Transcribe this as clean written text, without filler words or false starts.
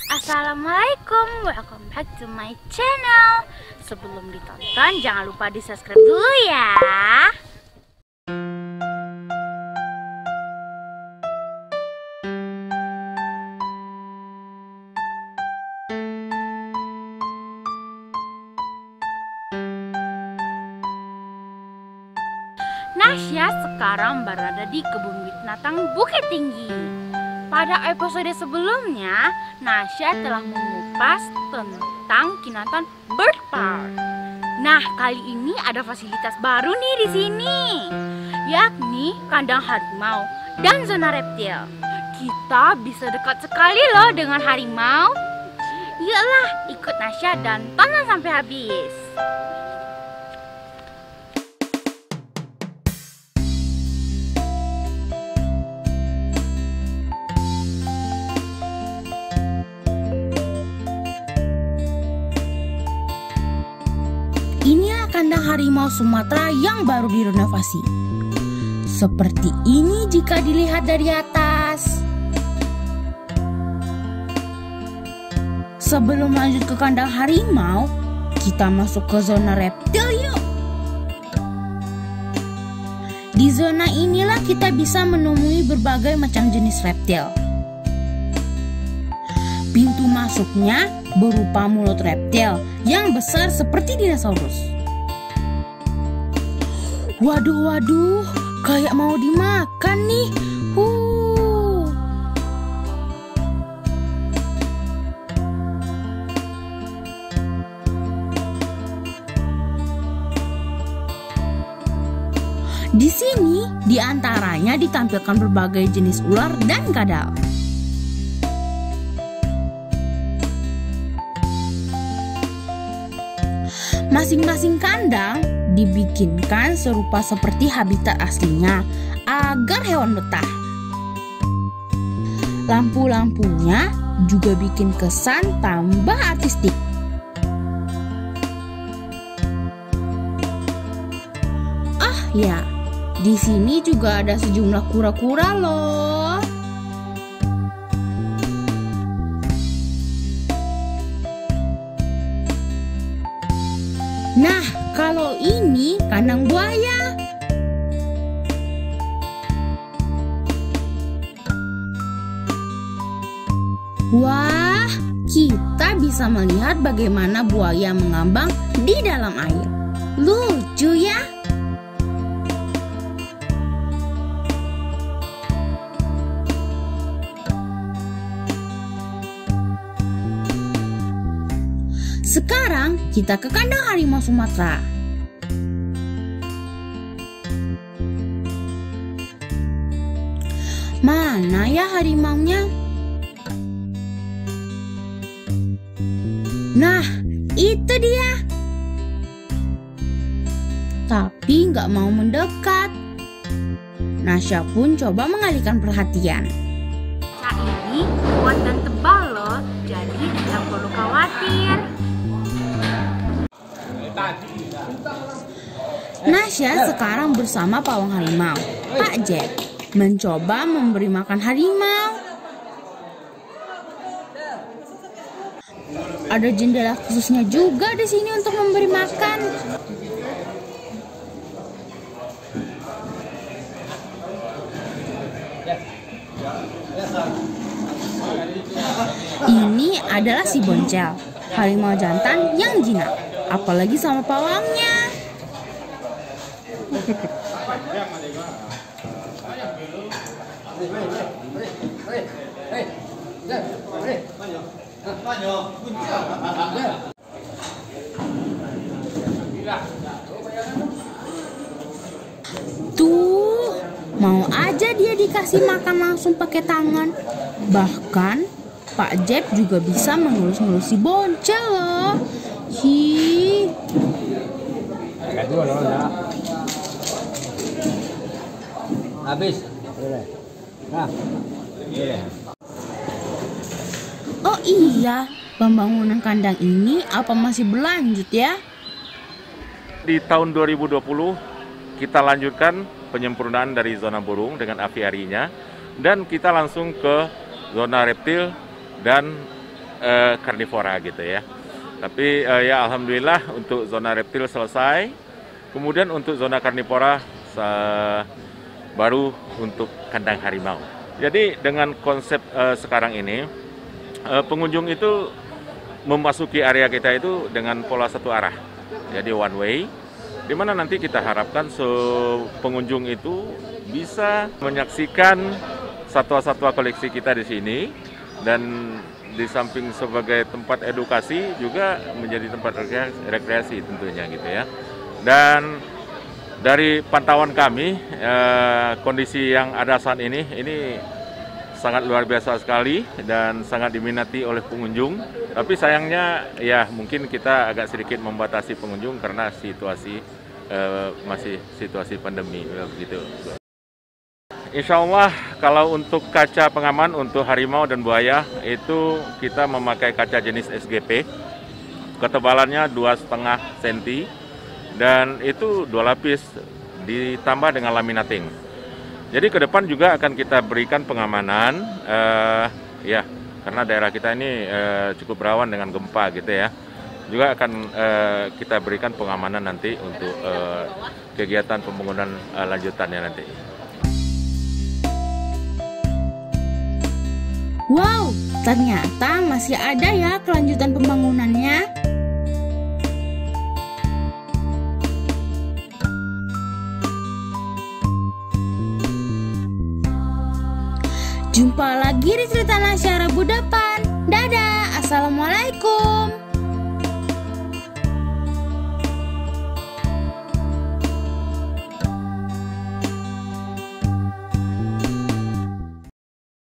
Assalamualaikum, welcome back to my channel. Sebelum ditonton, jangan lupa di subscribe dulu ya. Nasya sekarang berada di kebun binatang Bukit Tinggi. Pada episode sebelumnya, Nasya telah mengupas tentang Kinantan Bird Park. Nah, kali ini ada fasilitas baru nih di sini, yakni kandang harimau dan zona reptil. Kita bisa dekat sekali loh dengan harimau. Yuklah, ikut Nasya dan tonton sampai habis. Inilah kandang harimau Sumatera yang baru direnovasi. Seperti ini jika dilihat dari atas. Sebelum lanjut ke kandang harimau, kita masuk ke zona reptil yuk. Di zona inilah kita bisa menemui berbagai macam jenis reptil. Pintu masuknya berupa mulut reptil yang besar seperti dinosaurus. Waduh, kayak mau dimakan nih. Di sini diantaranya ditampilkan berbagai jenis ular dan kadal. Masing-masing kandang dibikinkan serupa seperti habitat aslinya agar hewan betah. Lampu-lampunya juga bikin kesan tambah artistik. Ah ya, di sini juga ada sejumlah kura-kura loh. Nah, kalau ini kandang buaya. Wah, kita bisa melihat bagaimana buaya mengambang di dalam air. Lucu ya? Sekarang kita ke kandang harimau Sumatera. Mana ya harimaunya? Nah, itu dia. Tapi nggak mau mendekat. Nasya pun coba mengalihkan perhatian. Cak ini kuat dan tebal loh, jadi tidak perlu khawatir. Nasya sekarang bersama pawang harimau, Pak Jeb, mencoba memberi makan harimau. Ada jendela khususnya juga di sini untuk memberi makan. Ini adalah si Boncel, harimau jantan yang jinak, apalagi sama pawangnya. Tuh, mau aja dia dikasih makan langsung pakai tangan. Bahkan Pak Jeb juga bisa mengelus-ngelus si Boncel loh. Hi. dulu ya. Habis. Nah. Oh iya, pembangunan kandang ini apa masih berlanjut ya? Di tahun 2020 kita lanjutkan penyempurnaan dari zona burung dengan aviarinya dan kita langsung ke zona reptil dan karnivora gitu ya. Tapi ya alhamdulillah untuk zona reptil selesai. Kemudian untuk zona karnivora baru untuk kandang harimau. Jadi dengan konsep sekarang ini pengunjung itu memasuki area kita itu dengan pola satu arah. Jadi one way, di mana nanti kita harapkan pengunjung itu bisa menyaksikan satwa-satwa koleksi kita di sini, dan di samping sebagai tempat edukasi juga menjadi tempat rekreasi tentunya gitu ya. Dan dari pantauan kami kondisi yang ada saat ini sangat luar biasa sekali dan sangat diminati oleh pengunjung. Tapi sayangnya ya mungkin kita agak sedikit membatasi pengunjung karena situasi masih situasi pandemi begitu. Insya Allah kalau untuk kaca pengaman untuk harimau dan buaya itu kita memakai kaca jenis SGP, ketebalannya 2,5 cm dan itu 2 lapis ditambah dengan laminating. Jadi ke depan juga akan kita berikan pengamanan ya karena daerah kita ini cukup rawan dengan gempa gitu ya. Juga akan kita berikan pengamanan nanti untuk kegiatan pembangunan lanjutannya nanti. Wow, ternyata masih ada ya kelanjutan pembangunannya. Jumpa lagi di cerita Nasya Rabu depan. Dadah, assalamualaikum.